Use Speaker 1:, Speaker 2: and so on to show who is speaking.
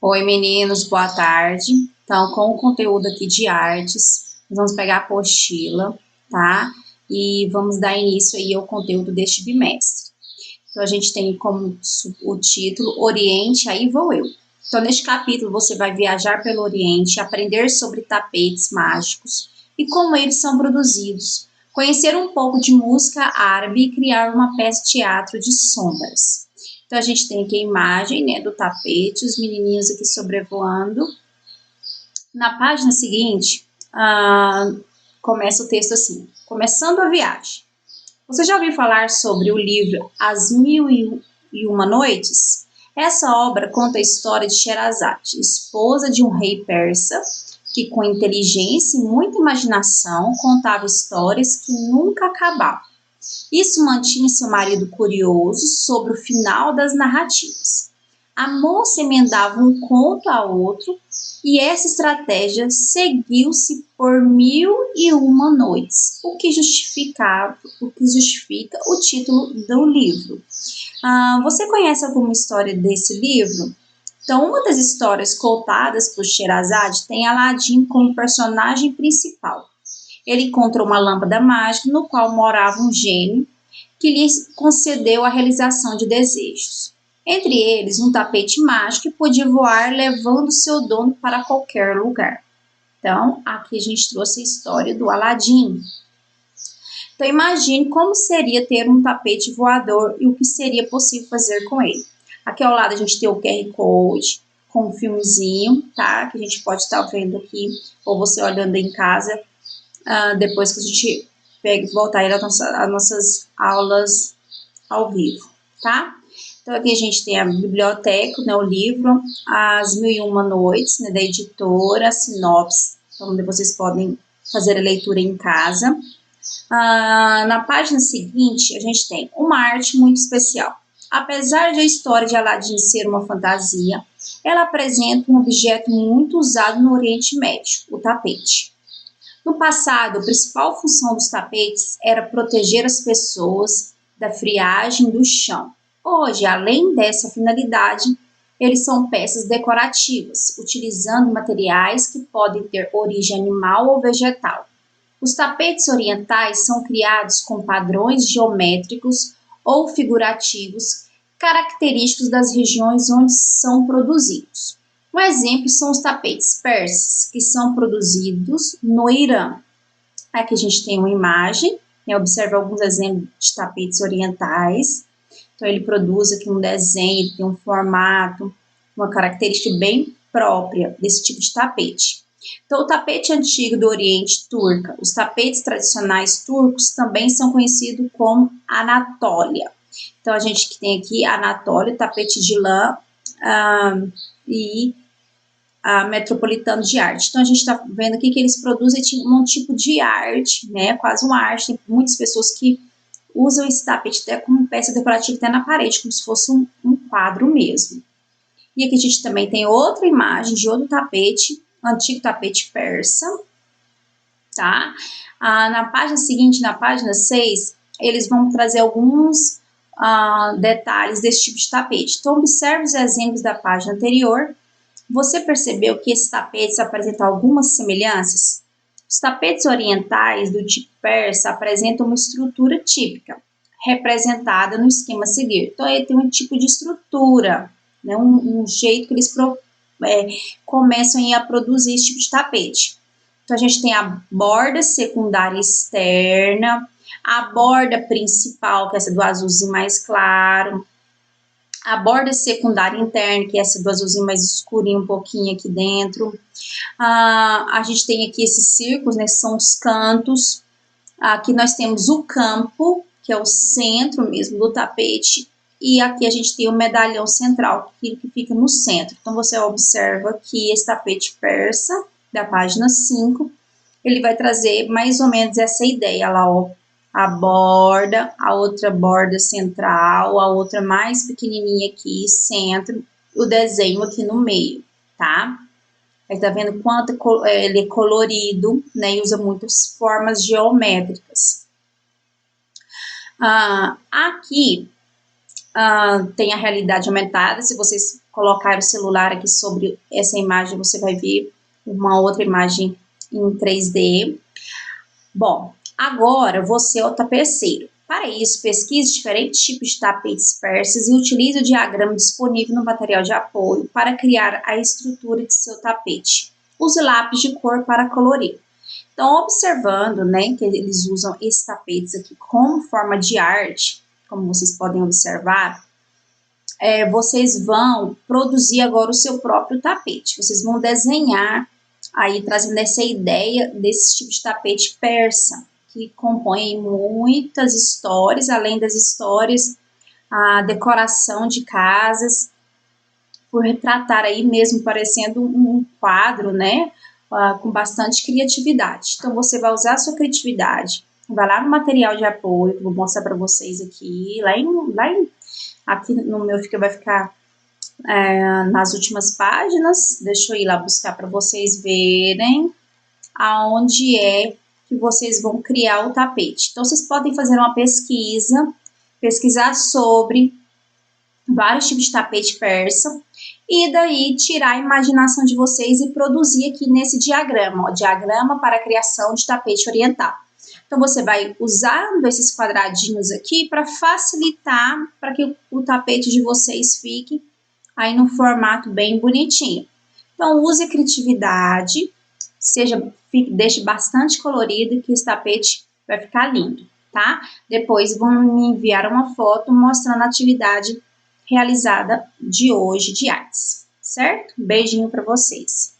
Speaker 1: Oi meninos, boa tarde. Então, com o conteúdo aqui de artes, nós vamos pegar a apostila, tá? E vamos dar início aí ao conteúdo deste bimestre. Então, a gente tem como o título Oriente, aí vou eu. Então, neste capítulo, você vai viajar pelo Oriente, aprender sobre tapetes mágicos e como eles são produzidos, conhecer um pouco de música árabe e criar uma peça de teatro de sombras. Então, a gente tem aqui a imagem, né, do tapete, os menininhos aqui sobrevoando. Na página seguinte, começa o texto assim: começando a viagem. Você já ouviu falar sobre o livro As Mil e Uma Noites? Essa obra conta a história de Sherazade, esposa de um rei persa, que com inteligência e muita imaginação contava histórias que nunca acabavam. Isso mantinha seu marido curioso sobre o final das narrativas. A moça emendava um conto a outro e essa estratégia seguiu-se por 1001 noites, o que justifica o título do livro. Você conhece alguma história desse livro? Então, uma das histórias contadas por Sherazade tem Aladim como personagem principal. Ele encontrou uma lâmpada mágica no qual morava um gênio que lhe concedeu a realização de desejos. Entre eles, um tapete mágico que podia voar levando seu dono para qualquer lugar. Então, aqui a gente trouxe a história do Aladim. Então, imagine como seria ter um tapete voador e o que seria possível fazer com ele. Aqui ao lado a gente tem o QR Code com um filmezinho, tá? Que a gente pode estar vendo aqui, ou você olhando em casa, depois que a gente voltar aí às nossas aulas ao vivo, tá? Então aqui a gente tem a biblioteca, né, o livro, As Mil e Uma Noites, né, da editora, a sinopse, então vocês podem fazer a leitura em casa. Na página seguinte a gente tem uma arte muito especial. Apesar de a história de Aladim ser uma fantasia, ela apresenta um objeto muito usado no Oriente Médio, o tapete. No passado, a principal função dos tapetes era proteger as pessoas da friagem do chão. Hoje, além dessa finalidade, eles são peças decorativas, utilizando materiais que podem ter origem animal ou vegetal. Os tapetes orientais são criados com padrões geométricos ou figurativos característicos das regiões onde são produzidos. Um exemplo são os tapetes persas, que são produzidos no Irã. Aqui a gente tem uma imagem, né, observa alguns exemplos de tapetes orientais. Então, ele produz aqui um desenho, tem um formato, uma característica bem própria desse tipo de tapete. Então, o tapete antigo do Oriente Turca, os tapetes tradicionais turcos também são conhecidos como Anatólia. Então, a gente tem aqui Anatólia, tapete de lã e Metropolitano de Arte. Então, a gente está vendo aqui que eles produzem um tipo de arte, né? Quase uma arte. Tem muitas pessoas que usam esse tapete até como peça decorativa até na parede, como se fosse um quadro mesmo. E aqui a gente também tem outra imagem de outro tapete, antigo tapete persa, tá? Na página seguinte, na página 6, eles vão trazer alguns detalhes desse tipo de tapete. Então, observe os exemplos da página anterior. Você percebeu que esses tapetes apresentam algumas semelhanças? Os tapetes orientais do tipo persa apresentam uma estrutura típica, representada no esquema a seguir. Então, ele tem um tipo de estrutura, né, um jeito que eles começam a produzir esse tipo de tapete. Então, a gente tem a borda secundária externa, a borda principal, que é essa do azulzinho mais claro, a borda secundária interna, que é essa do azulzinho mais escurinho um pouquinho aqui dentro. A gente tem aqui esses círculos, né, que são os cantos. Aqui nós temos o campo, que é o centro mesmo do tapete. E aqui a gente tem o medalhão central, que fica no centro. Então, você observa que esse tapete persa, da página 5, ele vai trazer mais ou menos essa ideia lá, ó. A borda, a outra borda central, a outra mais pequenininha aqui, centro, o desenho aqui no meio, tá? Aí tá vendo quanto ele é colorido, né, e usa muitas formas geométricas. Aqui tem a realidade aumentada, se vocês colocar o celular aqui sobre essa imagem, você vai ver uma outra imagem em 3D. Bom, agora você é o tapeceiro. Para isso, pesquise diferentes tipos de tapetes persas e utilize o diagrama disponível no material de apoio para criar a estrutura de seu tapete. Use lápis de cor para colorir. Então, observando, né, que eles usam esses tapetes aqui como forma de arte, como vocês podem observar, vocês vão produzir agora o seu próprio tapete. Vocês vão desenhar aí, trazendo essa ideia desse tipo de tapete persa, que compõe muitas histórias, além das histórias, a decoração de casas, por retratar aí mesmo parecendo um quadro, né, com bastante criatividade. Então, você vai usar a sua criatividade, vai lá no material de apoio, que eu vou mostrar para vocês aqui, aqui no meu vai ficar nas últimas páginas, deixa eu ir lá buscar para vocês verem aonde é que vocês vão criar o tapete. Então, vocês podem fazer uma pesquisar sobre vários tipos de tapete persa, e daí tirar a imaginação de vocês e produzir aqui nesse diagrama, ó, diagrama para a criação de tapete oriental. Então, você vai usando esses quadradinhos aqui para facilitar para que o tapete de vocês fique aí no formato bem bonitinho. Então, use a criatividade, deixe bastante colorido, que esse tapete vai ficar lindo, tá? Depois vão me enviar uma foto mostrando a atividade realizada de hoje de artes, certo? Beijinho para vocês.